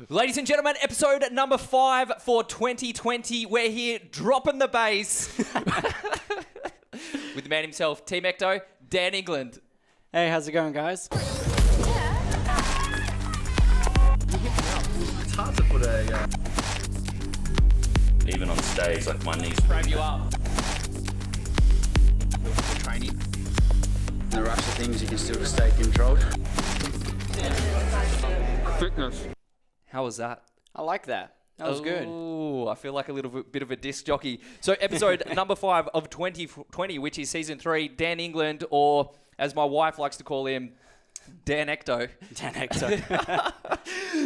Ladies and gentlemen, episode number 5 for 2020. We're here dropping the bass with the man himself, Team Ecto, Dan England. Hey, how's it going, guys? It's hard to put a... Even on stage, like my knees Frame you up. the training. In the rush of things, you can still stay controlled. Fitness. How was that? I like that. That was good. Oh, I feel like a little bit of a disc jockey. So episode number 5 of 2020, which is season 3, Dan England, or as my wife likes to call him, Dan Ecto. Dan Ecto.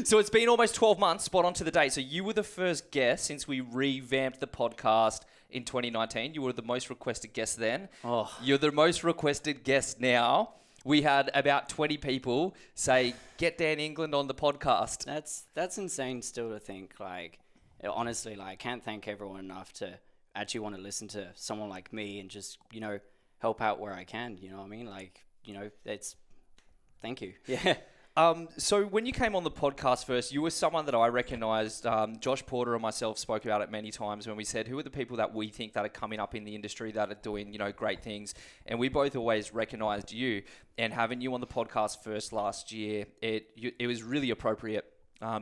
So it's been almost 12 months, spot on to the date. So you were the first guest since we revamped the podcast in 2019. You were the most requested guest then. Oh. You're the most requested guest now. We had about 20 people say, get Dan England on the podcast. That's insane still to think. Like, honestly, like, I can't thank everyone enough to actually want to listen to someone like me and just, help out where I can. You know what I mean? Like, thank you. Yeah. So when you came on the podcast first, you were someone that I recognised. Josh Porter and myself spoke about it many times when we said, who are the people that we think that are coming up in the industry that are doing, great things? And we both always recognised you. And having you on the podcast first last year, it was really appropriate.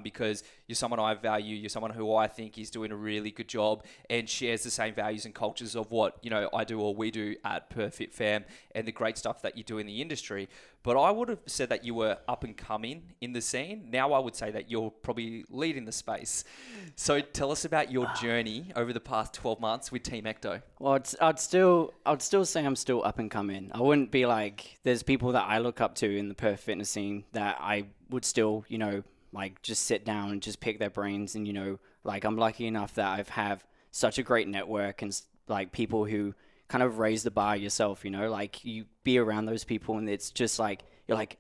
Because you're someone I value, you're someone who I think is doing a really good job and shares the same values and cultures of what, I do or we do at PERTH FITFAM and the great stuff that you do in the industry. But I would have said that you were up and coming in the scene. Now I would say that you're probably leading the space. So tell us about your journey over the past 12 months with Team Ecto. Well, I'd still say I'm still up and coming. I wouldn't be like, there's people that I look up to in the PERTH fitness scene that I would still, like just sit down and just pick their brains. And, like I'm lucky enough that I have such a great network and like people who kind of raise the bar yourself, like you be around those people and it's just like, you're like,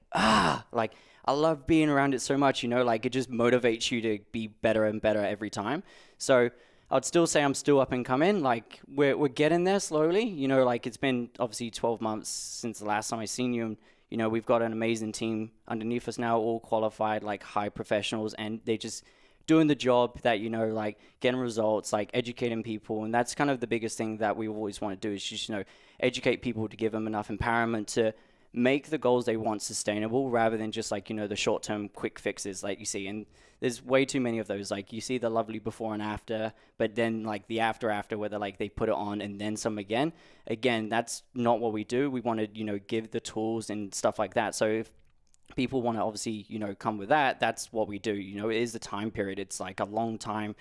like I love being around it so much, like it just motivates you to be better and better every time. So I'd still say I'm still up and coming. Like we're getting there slowly, like it's been obviously 12 months since the last time I seen you. And, we've got an amazing team underneath us now, all qualified, like high professionals, and they're just doing the job that, like getting results, like educating people. And that's kind of the biggest thing that we always want to do is just, educate people to give them enough empowerment to make the goals they want sustainable rather than just like, the short-term quick fixes like you see. And there's way too many of those. Like you see the lovely before and after, but then like the after where they're like, they put it on and then some again, that's not what we do. We want to, give the tools and stuff like that. So if people want to obviously, come with that, that's what we do. It is the time period. It's like a long time,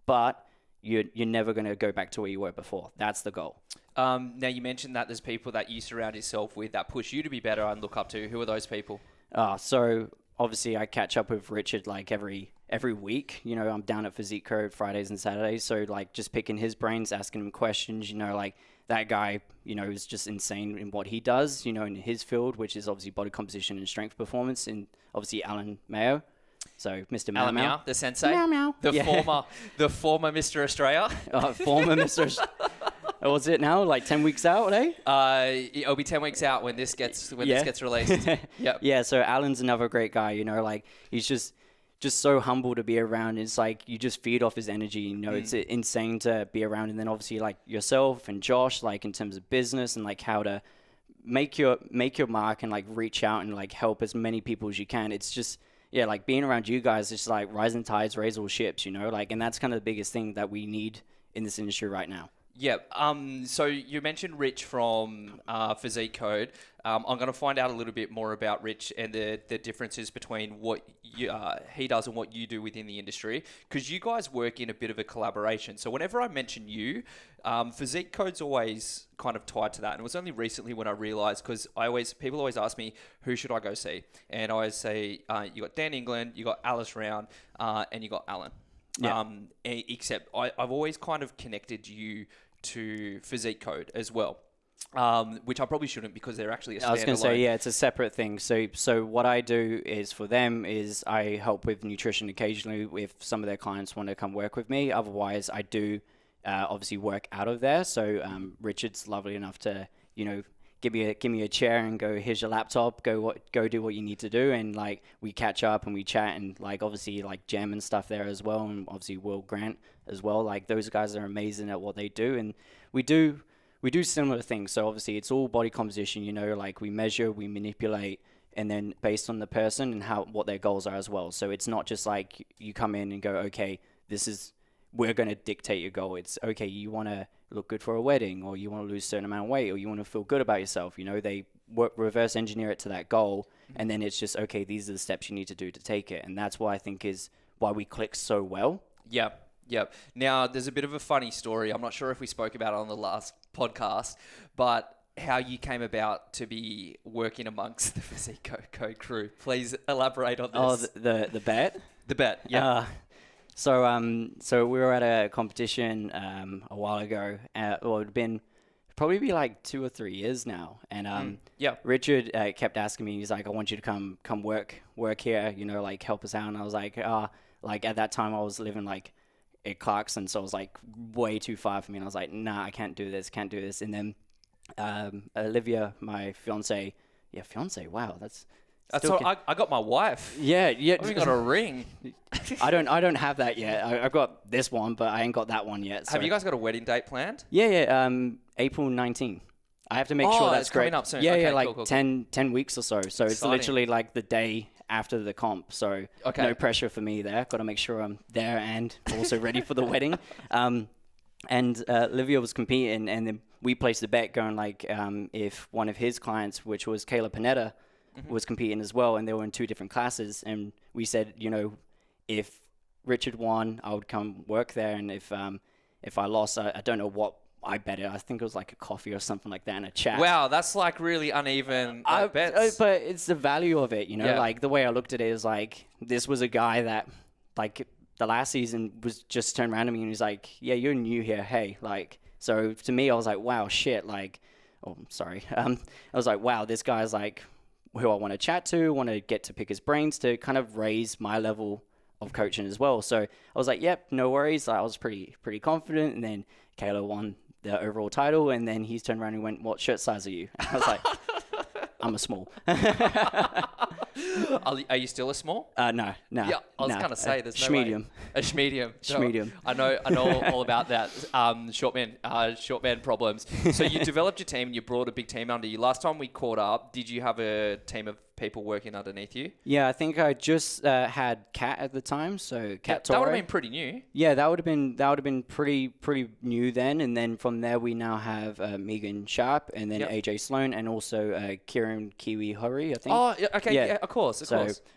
but you're never going to go back to where you were before. That's the goal. Now, you mentioned that there's people that you surround yourself with that push you to be better and look up to. Who are those people? So obviously I catch up with Richard like every week. I'm down at Physique Code Fridays and Saturdays. So like just picking his brains, asking him questions, like that guy, is just insane in what he does, in his field, which is obviously body composition and strength performance. And obviously Alan Mayo. So Mr. Meow Alan Meow. Meow, the sensei. Meow Meow. The former Mr. Australia. Former Mr. What's it now? Like 10 weeks out, eh? It'll be 10 weeks out when this gets released. Yep. Yeah, so Alan's another great guy, like he's just so humble to be around. It's like you just feed off his energy, It's insane to be around. And then obviously like yourself and Josh, like in terms of business and like how to make your mark and like reach out and like help as many people as you can. It's just, yeah, like being around you guys, it's like rising tides raise all ships, like, and that's kind of the biggest thing that we need in this industry right now. Yeah. So you mentioned Rich from Physique Code. I'm going to find out a little bit more about Rich and the differences between what he does and what you do within the industry, because you guys work in a bit of a collaboration. So whenever I mention you, Physique Code's always kind of tied to that. And it was only recently when I realized, because people always ask me, who should I go see? And I always say, you got Dan England, you got Alice Round, and you got Alan. Yeah. Except I've always kind of connected you to Physique Code as well, which I probably shouldn't because they're actually a standalone. I was going to say, yeah, it's a separate thing. So what I do is for them is I help with nutrition occasionally if some of their clients want to come work with me. Otherwise, I do obviously work out of there. So Richard's lovely enough to, give me a chair and go, here's your laptop, go do what you need to do. And like, we catch up and we chat, and like, obviously like Jem and stuff there as well. And obviously Will Grant as well. Like, those guys are amazing at what they do. And we do similar things. So obviously it's all body composition, you know, like we measure, we manipulate, and then based on the person and what their goals are as well. So it's not just like you come in and go, okay, we're going to dictate your goal. It's okay, you want to look good for a wedding, or you want to lose a certain amount of weight, or you want to feel good about yourself. You know, they reverse engineer it to that goal. And then it's just, okay, these are the steps you need to do to take it. And that's why I think is why we click so well. Yeah. Yep. Now, there's a bit of a funny story. I'm not sure if we spoke about it on the last podcast, but how you came about to be working amongst the Physique Code crew. Please elaborate on this. Oh, the bet? The bet, yeah. So we were at a competition a while ago. Well, it'd been probably like 2 or 3 years now. And Richard kept asking me, he's like, I want you to come work here, you know, like help us out. And I was like, like at that time I was living like at Clarkson, so it was like way too far for me. And I was like, nah, I can't do this. And then Olivia, my fiance, wow, that's all, I got my wife. Yeah. I haven't got a ring. I don't have that yet. I've got this one, but I ain't got that one yet. So. Have you guys got a wedding date planned? Yeah. April 19th. I have to make sure that's it's great. Coming up soon. Yeah, okay, like cool. 10 weeks or so. So Exciting. It's literally like the day after the comp. So no pressure for me there. Got to make sure I'm there and also ready for the wedding. And Olivia was competing, and then we placed a bet going like, if one of his clients, which was Kayla Panetta, was competing as well, and they were in 2 different classes, and we said, you know, if Richard won, I would come work there, and if I lost, I don't know what I bet it. I think it was like a coffee or something like that in a chat. Wow, that's like really uneven bets. But it's the value of it, you know. Like the way I looked at it is like, this was a guy that like the last season was just turned around to me and he's like, yeah, you're new here. Hey, like, so to me, I was like, wow, shit. Like, oh, I'm sorry. I was like, wow, this guy's like who I want to chat to, want to get to pick his brains to kind of raise my level of coaching as well. So I was like, yep, no worries. I was pretty confident. And then Kayla won the overall title. And then he's turned around and went, what shirt size are you? I was like, I'm a small. Are you still a small? No. Yeah, I was going to say there's no schmedium. A schmedium. Schmedium. I know all about that. Short man problems. So you developed your team and you brought a big team under you. Last time we caught up, did you have a team of people working underneath you? Yeah, I think I just had Kat at the time. So Kat Torre. That would have been pretty new. Yeah, that would have been pretty new then. And then from there we now have Megan Sharp and then AJ Sloan and also Kieran Kiwi Hurry, I think. Oh, okay. Yeah, of course.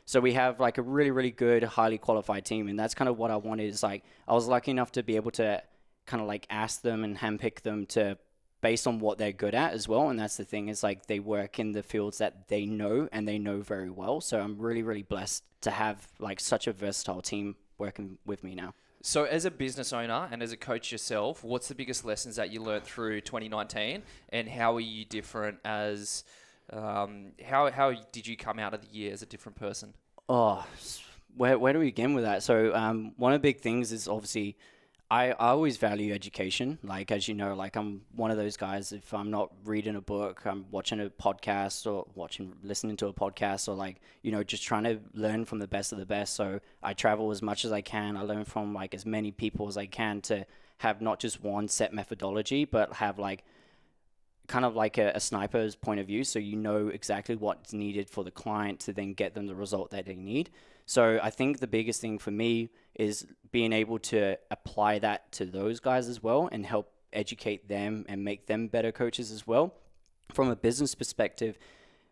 So we have like a really good, highly qualified team, and that's kind of what I wanted. Is like I was lucky enough to be able to kind of like ask them and handpick them to based on what they're good at as well. And that's the thing is like they work in the fields that they know and they know very well. So I'm really blessed to have like such a versatile team working with me now. So as a business owner and as a coach yourself, what's the biggest lessons that you learned through 2019 and how are you different as how did you come out of the year as a different person? Oh, where do we begin with that? So one of the big things is obviously I always value education. Like, as you know, like I'm one of those guys, if I'm not reading a book, I'm watching a podcast or listening to a podcast or like, you know, just trying to learn from the best of the best. So I travel as much as I can. I learn from like as many people as I can to have not just one set methodology, but have like kind of like a sniper's point of view. So you know exactly what's needed for the client to then get them the result that they need. So I think the biggest thing for me is being able to apply that to those guys as well and help educate them and make them better coaches as well. From a business perspective,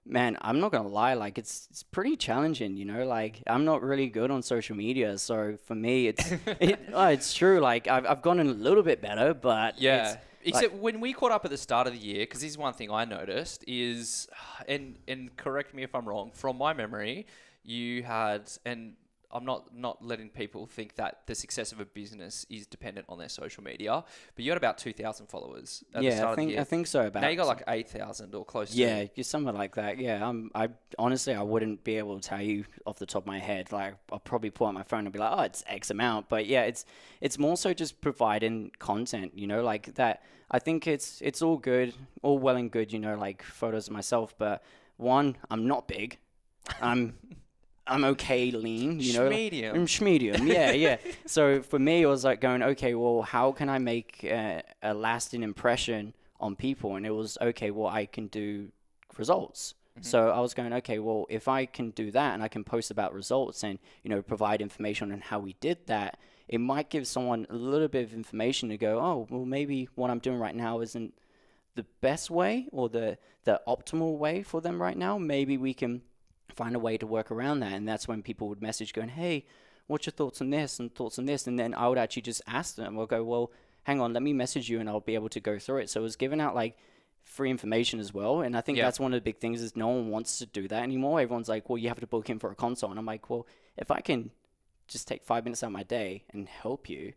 man, I'm not going to lie, like it's pretty challenging, you know, like I'm not really good on social media. So for me, it's true. Like I've gotten a little bit better, but yeah. Except when we caught up at the start of the year, because this is one thing I noticed is, and correct me if I'm wrong, from my memory, you had, and I'm not letting people think that the success of a business is dependent on their social media. But you had about 2,000 followers at the start of the year. I think so. About now you got like 8,000 or close to. Yeah, just something like that. Yeah, I honestly I wouldn't be able to tell you off the top of my head. Like I'll probably pull out my phone and be like, oh, it's X amount. But yeah, it's more so just providing content. Like that. I think it's all good, all well and good. Like photos of myself. But one, I'm not big. I'm okay lean, Medium. I'm medium, yeah. So for me, it was like going, okay, well, how can I make a lasting impression on people? And it was, okay, well, I can do results. Mm-hmm. So I was going, okay, well, if I can do that and I can post about results and, provide information on how we did that, it might give someone a little bit of information to go, oh, well, maybe what I'm doing right now isn't the best way or the optimal way for them right now. Maybe we can find a way to work around that. And that's when people would message going, hey, what's your thoughts on this and thoughts on this? And then I would actually just ask them, we'll go, well, hang on, let me message you and I'll be able to go through it. So it was giving out like free information as well. And I think that's one of the big things is no one wants to do that anymore. Everyone's like, well, you have to book in for a consult. And I'm like, well, if I can just take 5 minutes out of my day and help you,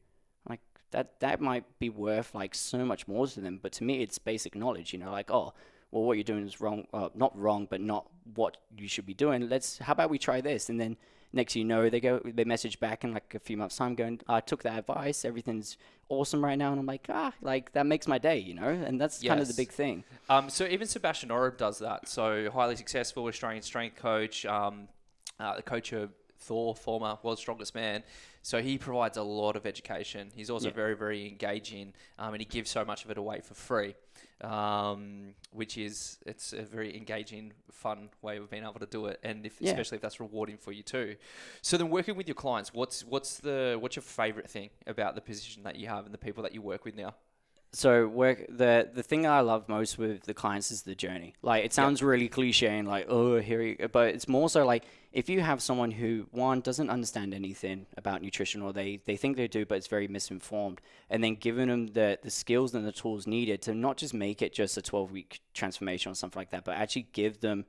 like that might be worth like so much more to them. But to me, it's basic knowledge, like, oh, well, what you're doing is wrong, not wrong, but not what you should be doing. How about we try this? And then next they message back in like a few months time going, I took that advice. Everything's awesome right now. And I'm like, like that makes my day, and that's kind of the big thing. So even Sebastian Oreb does that. So highly successful Australian strength coach, the coach of Thor, former world's strongest man. So he provides a lot of education. He's also very, very engaging, and he gives so much of it away for free, which it's a very engaging, fun way of being able to do it, and especially if that's rewarding for you too. So then, working with your clients, what's your favorite thing about the position that you have and the people that you work with now? So the thing I love most with the clients is the journey. Like it sounds really cliche and like, oh, but it's more so like if you have someone who one doesn't understand anything about nutrition or they think they do, but it's very misinformed, and then giving them the skills and the tools needed to not just make it just a 12-week transformation or something like that, but actually give them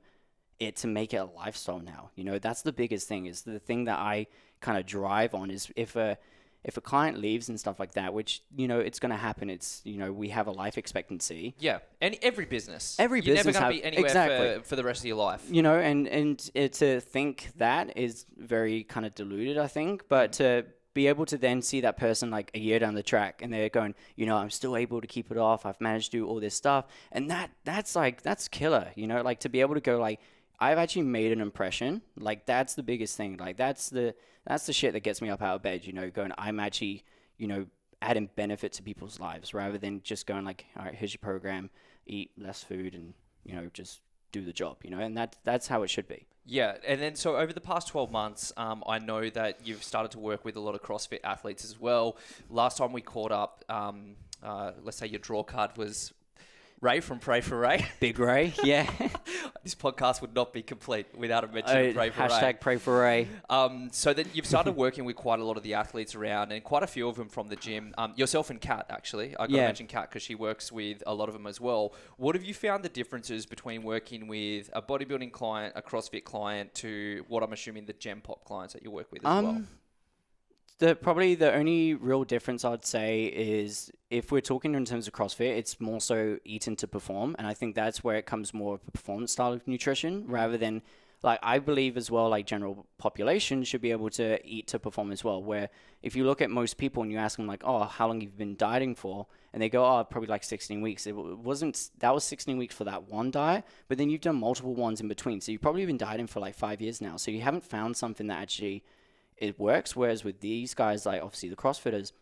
it to make it a lifestyle now. That's the biggest thing, is the thing that I kind of drive on is if a client leaves and stuff like that, which, it's going to happen. It's, we have a life expectancy. Yeah. And every business. You're never going to be anywhere for the rest of your life. And to think that is very kind of diluted, I think. But to be able to then see that person like a year down the track and they're going, I'm still able to keep it off. I've managed to do all this stuff. And that's killer, like to be able to go like, I've actually made an impression. Like that's the biggest thing. Like that's the shit that gets me up out of bed, going, I'm actually, adding benefit to people's lives rather than just going like, all right, here's your program, eat less food and, just do the job, and that's how it should be. Yeah. And then, so over the past 12 months, I know that you've started to work with a lot of CrossFit athletes as well. Last time we caught up, let's say your draw card was Ray from Pray for Ray. Big Ray, yeah. This podcast would not be complete without a mention of Pray for Ray. Hashtag Pray for Ray. So then you've started working with quite a lot of the athletes around and quite a few of them from the gym. Yourself and Kat, actually. I got to mention Kat because she works with a lot of them as well. What have you found the differences between working with a bodybuilding client, a CrossFit client, to what I'm assuming the Gem Pop clients that you work with as well? Probably the only real difference I'd say is if we're talking in terms of CrossFit, it's more so eating to perform. And I think that's where it comes more of a performance style of nutrition rather than like, I believe as well, like general population should be able to eat to perform as well. Where if you look at most people and you ask them like, oh, how long you've been dieting for? And they go, oh, probably like 16 weeks. That was 16 weeks for that one diet, but then you've done multiple ones in between. So you've probably been dieting for like 5 years now. So you haven't found something that actually it works. Whereas with these guys, like obviously the CrossFitters,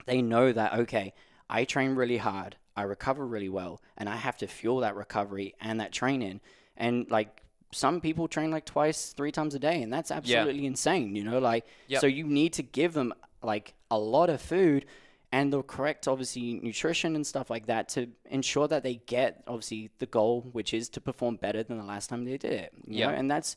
they know that, okay, I train really hard, I recover really well, and I have to fuel that recovery and that training. And like some people train like 2-3 times a day, and that's absolutely insane, so you need to give them like a lot of food and the correct, obviously, nutrition and stuff like that to ensure that they get, obviously, the goal, which is to perform better than the last time they did it. You know? And that's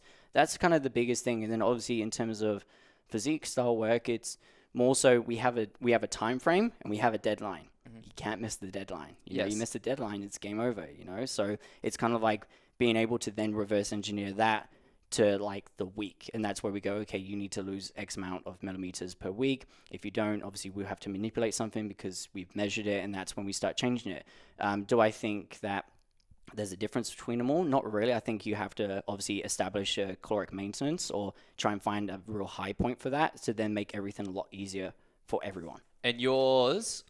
kind of the biggest thing. And then obviously in terms of physique style work, it's more so we have a time frame and we have a deadline. You can't miss the deadline. You know, you miss the deadline, it's game over, So it's kind of like being able to then reverse engineer that to like the week. And that's where we go, okay, you need to lose X amount of millimeters per week. If you don't, obviously we'll have to manipulate something because we've measured it, and that's when we start changing it. Do I think that there's a difference between them all? Not really. I think you have to obviously establish a caloric maintenance or try and find a real high point for that to then make everything a lot easier for everyone. And yours,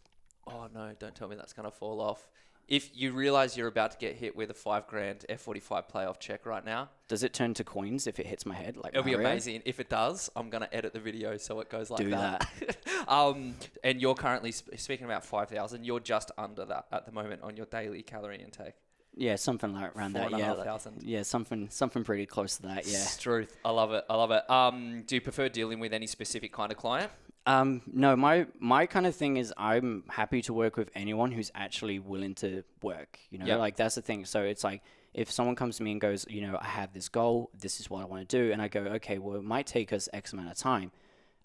oh no, don't tell me that's going to fall off. If you realize you're about to get hit with a $5,000 F45 playoff check right now. Does it turn to coins if it hits my head? Like it'll Mario? be amazing. If it does, I'm going to edit the video so it goes like Do that. And you're currently, speaking about 5,000, you're just under that at the moment on your daily calorie intake. Yeah, something like around that. Yeah, 4,500. Yeah, something pretty close to that. Yeah. Truth. I love it. Do you prefer dealing with any specific kind of client? No, my kind of thing is I'm happy to work with anyone who's actually willing to work, you know, Yep. like that's the thing. So it's like, if someone comes to me and goes, you know, I have this goal, this is what I want to do. And I go, okay, well, it might take us X amount of time.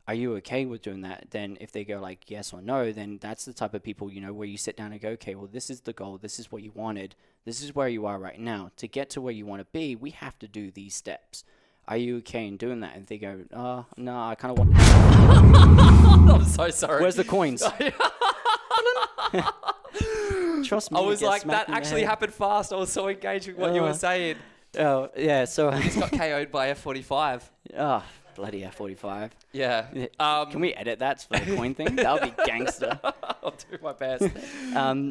Are you okay with doing that? Then if they go like yes or no, then that's the type of people, you know, where you sit down and go, okay, well, this is the goal. This is what you wanted. This is where you are right now. To get to where you want to be, we have to do these steps. Are you okay in doing that? And they go, oh, no, I kind of want... I'm so sorry. Where's the coins? Trust me. I was get like, smacked that in the actually head. happened fast. I was so engaged with what you were saying. Oh, yeah, so... Just got KO'd by F45. Oh, bloody F45. Yeah. Can we edit that for the coin thing? That would be gangster. I'll do my best.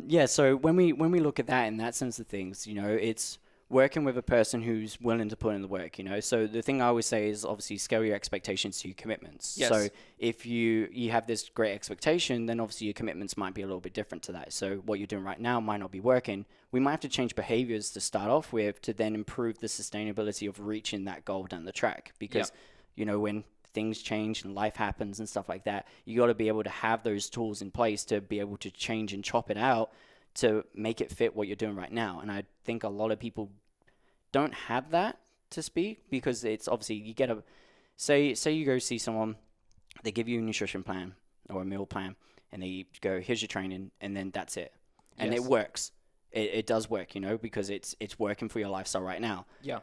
Yeah, so when we look at that in that sense of things, you know, it's working with a person who's willing to put in the work, you know. So the thing I always say is obviously scale your expectations to your commitments. Yes. So if you have this great expectation, then obviously your commitments might be a little bit different to that. So what you're doing right now might not be working. We might have to change behaviors to start off with to then improve the sustainability of reaching that goal down the track. Because, you know, when things change and life happens and stuff like that, you got to be able to have those tools in place to be able to change and chop it out to make it fit what you're doing right now. And I think a lot of people don't have that to speak, because it's obviously you get a say you go see someone, they give you a nutrition plan or a meal plan, and they go, here's your training, and then that's it. And it works. It does work, you know, because it's working for your lifestyle right now. Yeah.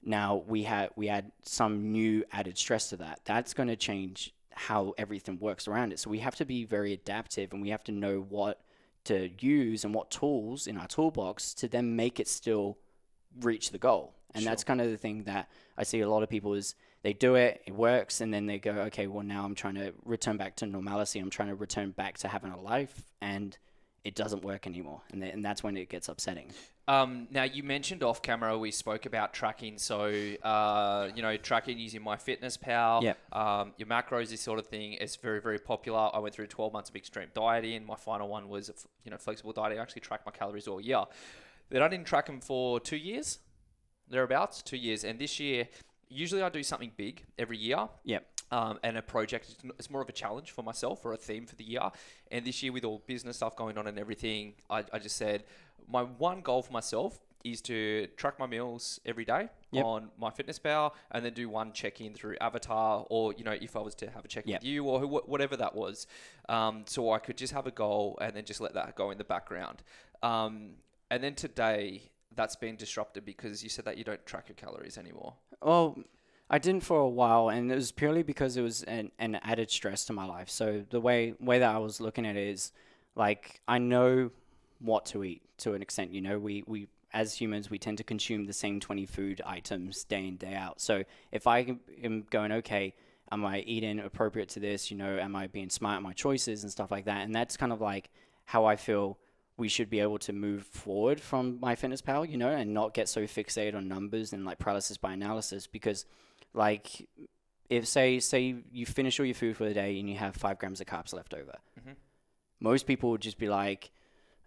Now we add some new added stress to that. That's going to change how everything works around it. So we have to be very adaptive, and we have to know what to use and what tools in our toolbox to then make it still reach the goal. And that's kind of the thing that I see a lot of people is they do it, it works, and then they go, okay, well, now I'm trying to return back to normalcy. I'm trying to return back to having a life, and it doesn't work anymore. And that's when it gets upsetting. Now, you mentioned off camera, we spoke about tracking. So, you know, tracking using MyFitnessPal, your macros, this sort of thing is very, very popular. I went through 12 months of extreme dieting. My final one was, you know, flexible dieting. I actually tracked my calories all year. Then I didn't track them for 2 years, thereabouts, 2 years. And this year, usually I do something big every year. Yep. And a project, it's more of a challenge for myself or a theme for the year. And this year, with all business stuff going on and everything, I just said, my one goal for myself is to track my meals every day on MyFitnessPal, and then do one check-in through Avatar, or, you know, if I was to have a check-in with you, or whatever that was. So I could just have a goal and then just let that go in the background. And then today, that's been disrupted because you said that you don't track your calories anymore. Well, I didn't for a while, and it was purely because it was an added stress to my life. So the way that I was looking at it is, like, I know what to eat to an extent. You know, we as humans, we tend to consume the same 20 food items day in, day out. So if I am going, okay, am I eating appropriate to this? You know, am I being smart in my choices and stuff like that? And that's kind of like how I feel we should be able to move forward from MyFitnessPal, you know, and not get so fixated on numbers and like paralysis by analysis. Because, like, if say you finish all your food for the day and you have 5 grams of carbs left over, most people would just be like,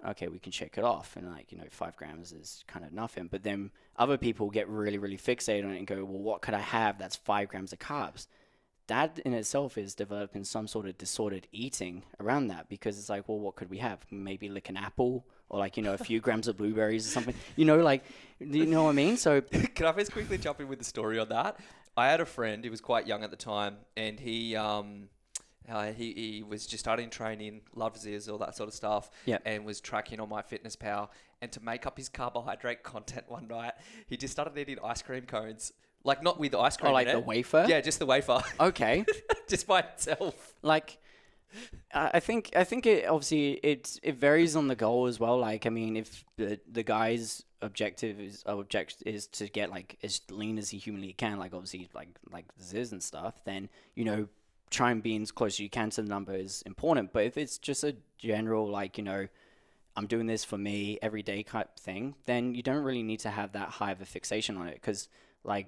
okay, we can check it off, and like, you know, 5 grams is kind of nothing. But then other people get really, really fixated on it and go, well, what could I have that's 5 grams of carbs? That in itself is developing some sort of disordered eating around that, because it's like, well, what could we have? Maybe like an apple, or like, you know, a few grams of blueberries or something, you know, like, do you know what I mean? So can I just quickly jump in with the story on that? I had a friend, he was quite young at the time, and he was just starting training, loved Ziz, all that sort of stuff, and was tracking on MyFitnessPal. And to make up his carbohydrate content one night, he just started eating ice cream cones Like not with ice cream Or like in the it. wafer? Yeah, just the wafer. Okay. Just by itself. Like, I think it obviously it varies on the goal as well. Like, I mean, if the guy's objective is to get like as lean as he humanly can, like obviously like this is and stuff, then try and be as close as you can to the number is important. But if it's just a general like I'm doing this for me everyday type thing, then you don't really need to have that high of a fixation on it, because like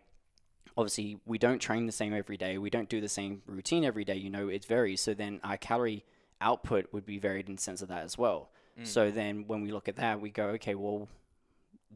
obviously we don't train the same every day. We don't do the same routine every day. It varies. So then our calorie output would be varied in the sense of that as well. So then when we look at that, we go, okay, well,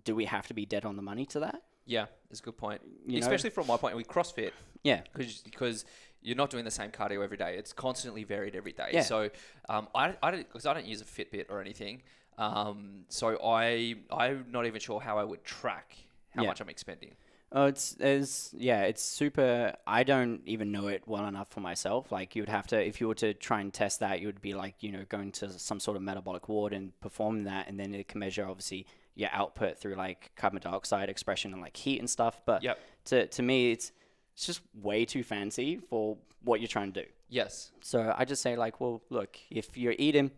do we have to be dead on the money to that? Yeah, that's a good point. Especially from my point with CrossFit. Yeah. Because you're not doing the same cardio every day. It's constantly varied every day. Yeah. So because I don't use a Fitbit or anything. So I'm not even sure how I would track how much I'm expending. Oh, it's super. I don't even know it well enough for myself. Like, you would have to, if you were to try and test that, you would be like, going to some sort of metabolic ward and perform that, and then it can measure obviously your output through like carbon dioxide expression and like heat and stuff. But to me, it's just way too fancy for what you're trying to do. Yes. So I just say like, well, look, if you're eating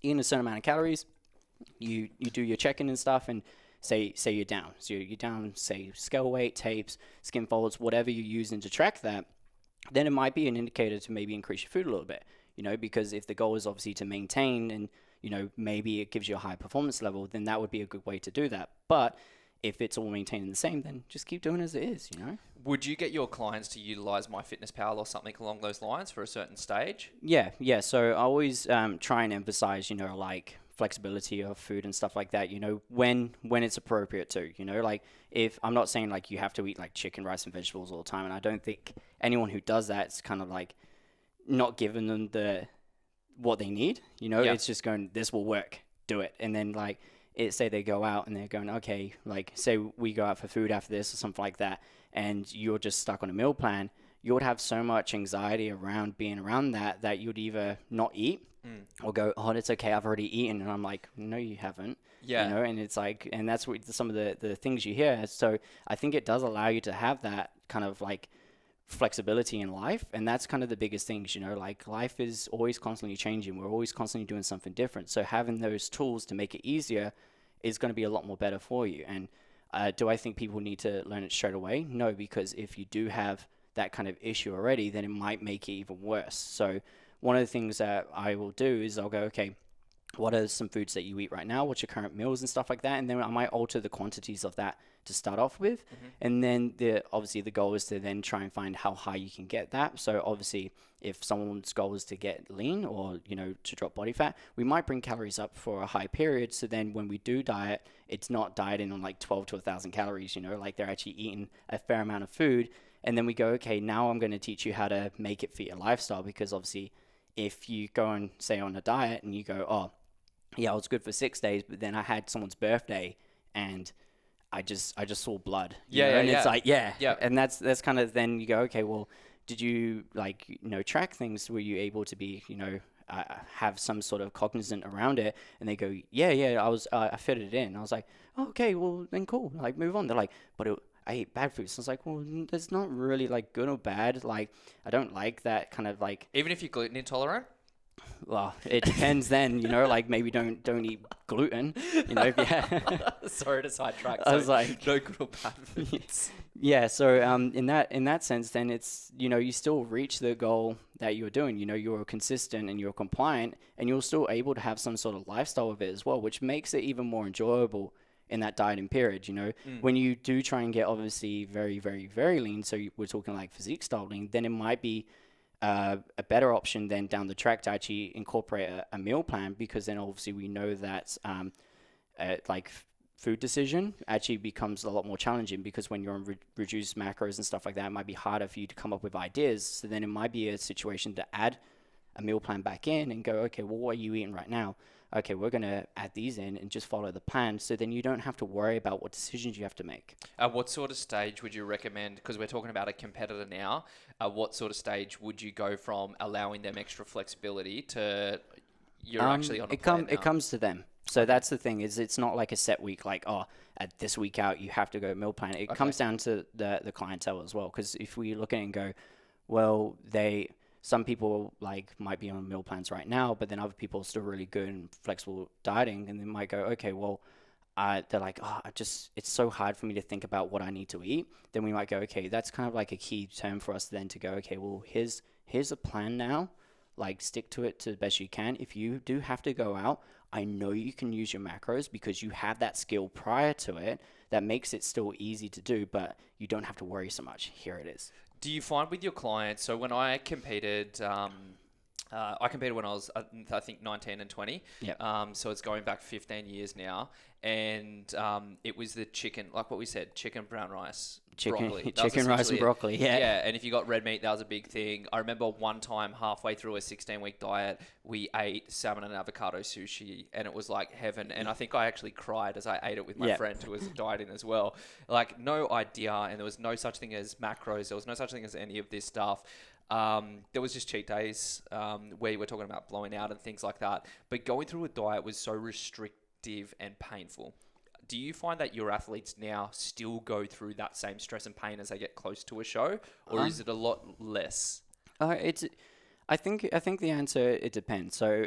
a certain amount of calories, you do your check-in and stuff, and say you're down. So you're down, say, scale weight, tapes, skin folds, whatever you're using to track that, then it might be an indicator to maybe increase your food a little bit, because if the goal is obviously to maintain and, maybe it gives you a high performance level, then that would be a good way to do that. But if it's all maintaining the same, then just keep doing as it is, Would you get your clients to utilize MyFitnessPal or something along those lines for a certain stage? Yeah. So I always try and emphasize, like flexibility of food and stuff like that, when it's appropriate to, like if I'm not saying like you have to eat like chicken, rice and vegetables all the time. And I don't think anyone who does that is kind of like not giving them what they need, It's just going, this will work, do it. And then like say they go out and they're going, okay, like say we go out for food after this or something like that, and you're just stuck on a meal plan, you would have so much anxiety around being around that you'd either not eat or go, oh, it's okay, I've already eaten. And I'm like, no, you haven't. Yeah. And it's like, and that's what some of the things you hear. So I think it does allow you to have that kind of like flexibility in life. And that's kind of the biggest things, like life is always constantly changing. We're always constantly doing something different. So having those tools to make it easier is going to be a lot more better for you. And do I think people need to learn it straight away? No, because if you do have that kind of issue already, then it might make it even worse. So one of the things that I will do is I'll go, okay, what are some foods that you eat right now? What's your current meals and stuff like that? And then I might alter the quantities of that to start off with. And then obviously the goal is to then try and find how high you can get that. So obviously if someone's goal is to get lean or, to drop body fat, we might bring calories up for a high period. So then when we do diet, it's not dieting on like 12 to 1,000 calories, like they're actually eating a fair amount of food. And then we go, okay, now I'm going to teach you how to make it fit your lifestyle, because obviously if you go and say on a diet and you go, oh, yeah, I was good for 6 days, but then I had someone's birthday and I just saw blood. It's like, and that's kind of, then you go, okay, well, did you like, track things? Were you able to be, have some sort of cognizant around it? And they go, yeah, I fit it in. I was like, oh, okay, well then cool, like move on. They're like, but I ate bad food. So I was like, well, there's not really like good or bad. Like, I don't like that kind of like. Even if you're gluten intolerant? Well, it depends then, like maybe don't eat gluten, Sorry to sidetrack. I was like, no good or bad foods. Yeah. So in that sense, then it's, you still reach the goal that you're doing, you're consistent and you're compliant, and you're still able to have some sort of lifestyle of it as well, which makes it even more enjoyable in that dieting period. When you do try and get obviously very, very, very lean, so we're talking like physique style lean, then it might be a better option then down the track to actually incorporate a meal plan, because then obviously we know that like food decision actually becomes a lot more challenging, because when you're on reduced macros and stuff like that, it might be harder for you to come up with ideas. So then it might be a situation to add a meal plan back in and go, okay, well, what are you eating right now? Okay, we're going to add these in and just follow the plan. So then you don't have to worry about what decisions you have to make. What sort of stage would you recommend? Because we're talking about a competitor now. What sort of stage would you go from allowing them extra flexibility to, you're actually on a it plan now? It comes to them. So that's the thing, is it's not like a set week, like, oh, at this week out, you have to go meal plan. It comes down to the clientele as well. Because if we look at it and go, well, some people like might be on meal plans right now, but then other people are still really good and flexible dieting, and they might go, okay, well, they're like, oh, it's so hard for me to think about what I need to eat. Then we might go, okay, that's kind of like a key term for us then to go, okay, well, here's a plan now. Like, stick to it to the best you can. If you do have to go out, I know you can use your macros because you have that skill prior to it that makes it still easy to do, but you don't have to worry so much. Here it is. Do you find with your clients, so when I competed when I was, I think, 19 and 20. Yep. So it's going back 15 years now. And it was the chicken, like what we said, chicken, brown rice, broccoli. Chicken, rice, and broccoli, yeah. Yeah, and if you got red meat, that was a big thing. I remember one time, halfway through a 16-week diet, we ate salmon and avocado sushi, and it was like heaven. And I think I actually cried as I ate it with my friend who was dieting as well. Like, no idea, and there was no such thing as macros. There was no such thing as any of this stuff. There was just cheat days where you were talking about blowing out and things like that. But going through a diet was so restrictive and painful. Do you find that your athletes now still go through that same stress and pain as they get close to a show, or is it a lot less? I think the answer, it depends. So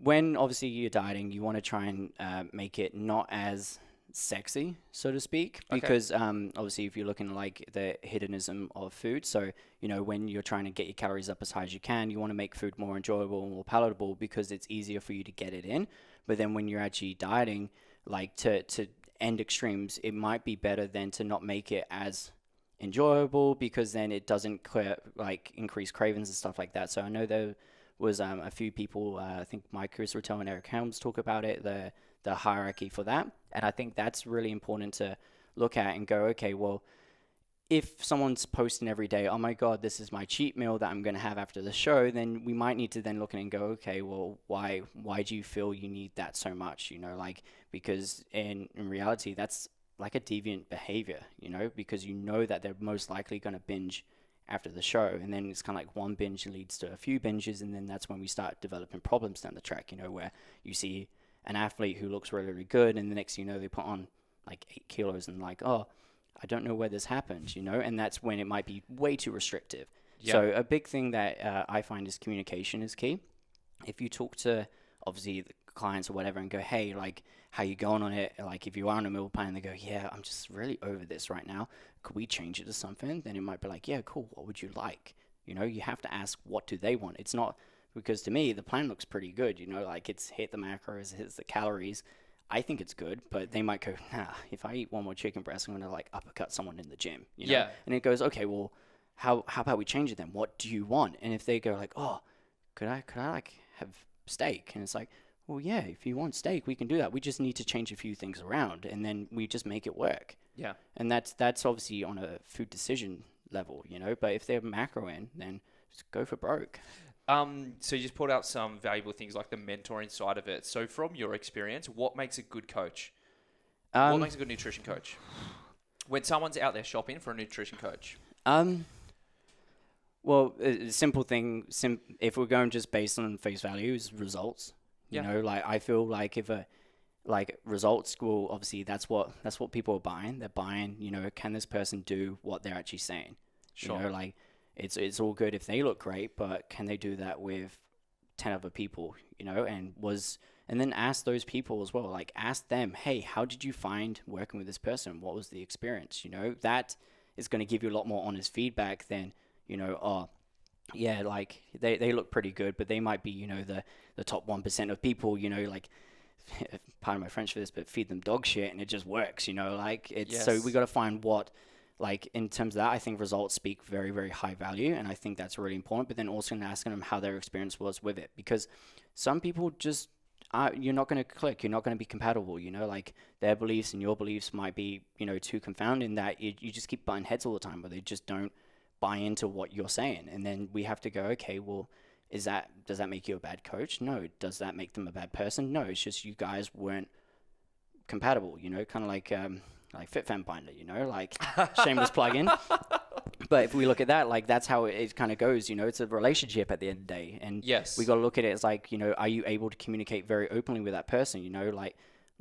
when obviously you're dieting, you want to try and make it not as sexy, so to speak, because obviously if you're looking like the hedonism of food, so when you're trying to get your calories up as high as you can, you want to make food more enjoyable and more palatable because it's easier for you to get it in. But then when you're actually dieting, like to end extremes, it might be better than to not make it as enjoyable, because then it doesn't increase cravings and stuff like that. So I know there was a few people, I think Mike Criswell and Eric Helms talk about it, the hierarchy for that. And I think that's really important to look at and go, okay, well, if someone's posting every day, oh my God, this is my cheat meal that I'm going to have after the show, then we might need to then look at it and go, okay, well, why do you feel you need that so much? Because in reality, that's like a deviant behavior, because that they're most likely going to binge after the show. And then it's kind of like one binge leads to a few binges. And then that's when we start developing problems down the track, where you see an athlete who looks really, really good, and the next thing they put on like 8 kilos and like, oh, I don't know where this happened, and that's when it might be way too restrictive. Yeah. So a big thing that I find is communication is key. If you talk to obviously the clients or whatever and go, hey, like, how you going on it? Like, if you are on a meal plan, they go, yeah, I'm just really over this right now. Could we change it to something? Then it might be like, yeah, cool. What would you like? You have to ask, what do they want? It's not, because to me, the plan looks pretty good, like it's hit the macros, hits the calories. I think it's good, but they might go, nah, if I eat one more chicken breast, I'm going to like uppercut someone in the gym, Yeah. And it goes, okay, well, how about we change it then? What do you want? And if they go like, oh, could I like have steak? And it's like, well, yeah, if you want steak, we can do that. We just need to change a few things around, and then we just make it work. Yeah. And that's obviously on a food decision level, but if they're macro in, then just go for broke. So you just pulled out some valuable things like the mentoring side of it. So from your experience, what makes a good coach? What makes a good nutrition coach? When someone's out there shopping for a nutrition coach? Well, a simple thing, if we're going just based on face value, is results. Like I feel like if results will, obviously that's what people are buying. They're buying, can this person do what they're actually saying? Sure. It's all good if they look great, but can they do that with 10 other people, and then ask those people as well, like ask them, hey, how did you find working with this person? What was the experience? That is going to give you a lot more honest feedback than, oh, yeah, like they look pretty good, but they might be, the top 1% of people, like, pardon my French for this, but feed them dog shit and it just works, Yes. So we got to find what, like, in terms of that, I think results speak very, very high value, and I think that's really important. But then also asking them how their experience was with it, because some people just you're not going to click, you're not going to be compatible. Like their beliefs and your beliefs might be too confounding that you just keep butting heads all the time, where they just don't buy into what you're saying. And then we have to go, okay, well, does that make you a bad coach? No. Does that make them a bad person? No. It's just you guys weren't compatible. Kind of like FitFam binder, like shameless plug-in. But if we look at that, like that's how it kind of goes, you know, it's a relationship at the end of the day. And Yes. we got to look at it as like, you know, are you able to communicate very openly with that person? You know,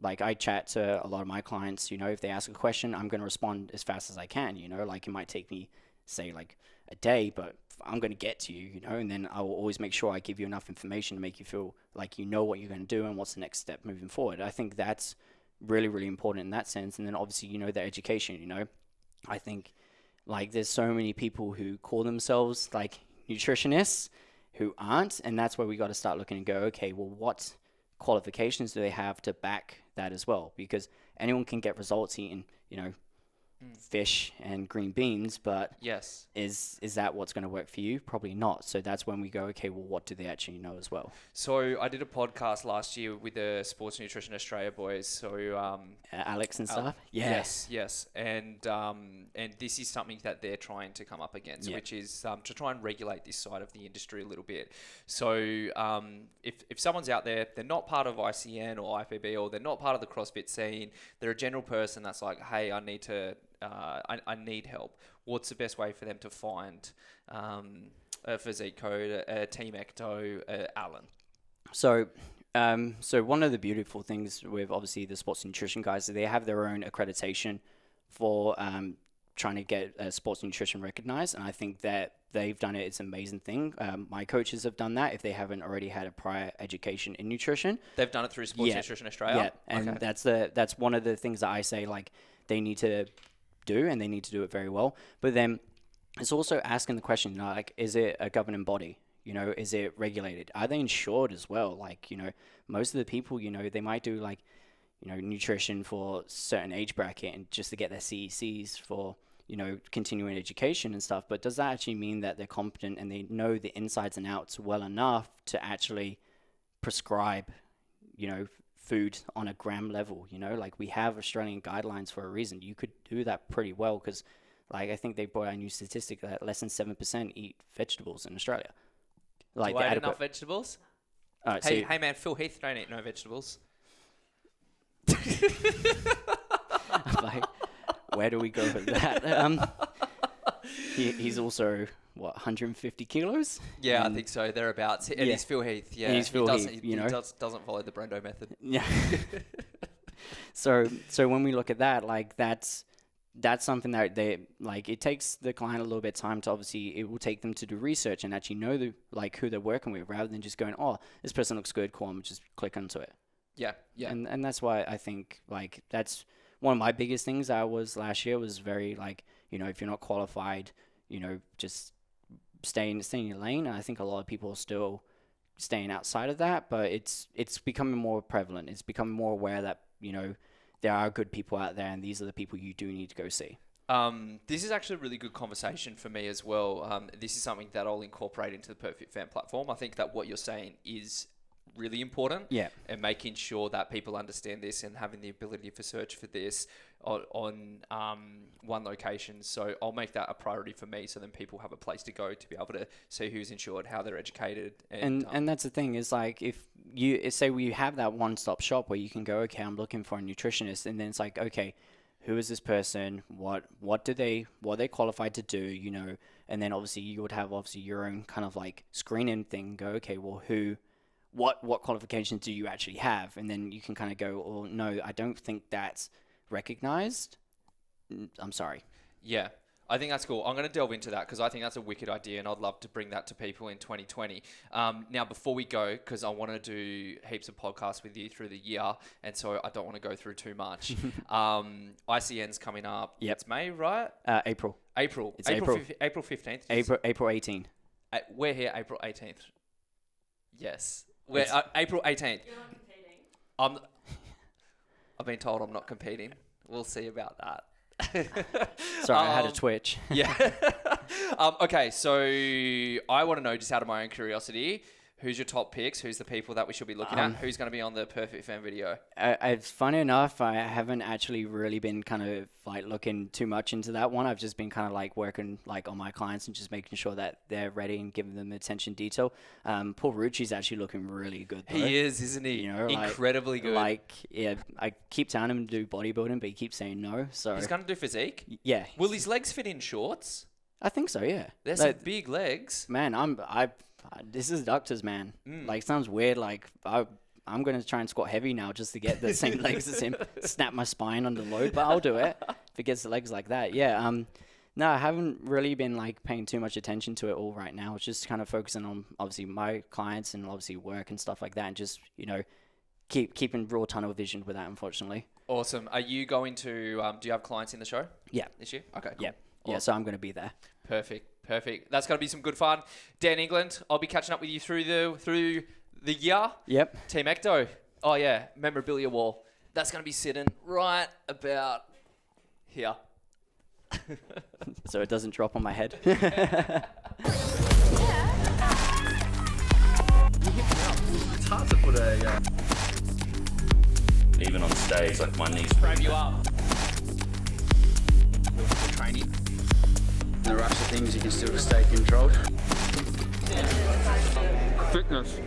like I chat to a lot of my clients, you know, if they ask a question, I'm going to respond as fast as I can, you know, like it might take me, say, like a day, but I'm going to get to you, you know, and then I will always make sure I give you enough information to make you feel like you know what you're going to do and what's the next step moving forward. I think that's really, really important in that sense. And then obviously, you know, the education, you know, I think like there's so many people who call themselves like nutritionists who aren't, and that's where we got to start looking and go, okay, well, what qualifications do they have to back that as well? Because anyone can get results eating, you know, fish and green beans, but yes, is that what's going to work for you? Probably not. So that's when we go, okay, well, what do they actually know as well? So I did a podcast last year with the Sports Nutrition Australia boys. So Alex and stuff. Yes, and this is something that they're trying to come up against, which is to try and regulate this side of the industry a little bit. So if someone's out there, they're not part of ICN or IFBB, or they're not part of the CrossFit scene, they're a general person that's like, hey, I need to. I need help. What's the best way for them to find a Physique Code, a Team Ecto, Alan? So one of the beautiful things with obviously the sports nutrition guys is they have their own accreditation for trying to get sports nutrition recognized, and I think that they've done it. It's an amazing thing. My coaches have done that if they haven't already had a prior education in nutrition. They've done it through Sports Nutrition Australia? Yeah, and that's one of the things that I say, like, they need to do, and they need to do it very well. But then it's also asking the question, you know, like, is it a governing body? You know, is it regulated? Are they insured as well? Like, you know, most of the people, you know, they might do like, you know, nutrition for certain age bracket and just to get their CECs for, you know, continuing education and stuff. But does that actually mean that they're competent and they know the insides and outs well enough to actually prescribe, you know, food on a gram level? You know, like we have Australian guidelines for a reason. You could do that pretty well because, like, I think they brought out a new statistic that less than 7% eat vegetables in Australia. Like, do I eat enough vegetables? Hey man, Phil Heath don't eat no vegetables. Like, where do we go with that? He's also, what, 150 kilos? Yeah, I think so, thereabouts. And he's Phil Heath, yeah. He's Phil Heath, you know. He doesn't follow the Brendo method. Yeah. So when we look at that, like, that's something that they, like, it takes the client a little bit of time to, obviously, it will take them to do research and actually know who they're working with, rather than just going, oh, this person looks good, cool, I'm just click onto it. Yeah. And that's why I think, like, that's one of my biggest things I was last year was very, like, you know, if you're not qualified, you know, just stay in your lane. And I think a lot of people are still staying outside of that, but it's becoming more prevalent. It's becoming more aware that, you know, there are good people out there, and these are the people you do need to go see. This is actually a really good conversation for me as well. This is something that I'll incorporate into the PERTH FITFAM platform. I think that what you're saying is really important. Yeah. And making sure that people understand this and having the ability for search for this on one location. So I'll make that a priority for me, so then people have a place to go to be able to see who's insured, how they're educated. And that's the thing, is like, if you say we have that one-stop shop where you can go, okay, I'm looking for a nutritionist, and then it's like, okay, who is this person? What are they qualified to do? You know, and then obviously you would have your own kind of like screening thing. Go, okay, well, what qualifications do you actually have? And then you can kind of go, oh, no, I don't think that's recognized. I'm sorry. Yeah, I think that's cool. I'm going to delve into that because I think that's a wicked idea, and I'd love to bring that to people in 2020. Now, before we go, because I want to do heaps of podcasts with you through the year, and so I don't want to go through too much. ICN's coming up. Yep. It's May, right? April. It's April. April 15th. April 18th. We're here April 18th. Yes. We're April 18th. You're not competing. I've been told I'm not competing. We'll see about that. Sorry, I had a twitch. Yeah. Okay, so I want to know, just out of my own curiosity, who's your top picks? Who's the people that we should be looking at? Who's going to be on the PERTH FITFAM video? It's funny enough, I haven't actually really been kind of like looking too much into that one. I've just been kind of like working like on my clients and just making sure that they're ready and giving them attention detail. Paul Rucci's actually looking really good, though. He is, isn't he? You know, incredibly good. Like, yeah, I keep telling him to do bodybuilding, but he keeps saying no. So he's going to do physique? Yeah. Will his legs fit in shorts? I think so, yeah. There's Like, some big legs. man, this is doctors, man. Like, sounds weird. Like, I'm going to try and squat heavy now just to get the same legs as him, snap my spine under load, but I'll do it if it gets the legs like that. Yeah. No, I haven't really been like paying too much attention to it all right now. It's just kind of focusing on obviously my clients and obviously work and stuff like that, and just, you know, keeping raw tunnel vision with that, unfortunately. Awesome. Are you going to, do you have clients in the show? Yeah. This year? Okay, cool. Yeah. Awesome. Yeah, so I'm going to be there. Perfect. That's going to be some good fun. Dan England, I'll be catching up with you through the year. Yep. Team Ecto. Oh, yeah. Memorabilia wall. That's going to be sitting right about here. So it doesn't drop on my head. It's hard to put a... Even on stage, like my knees Frame you up. the training. In the rush of things, you can still stay controlled. Fitness.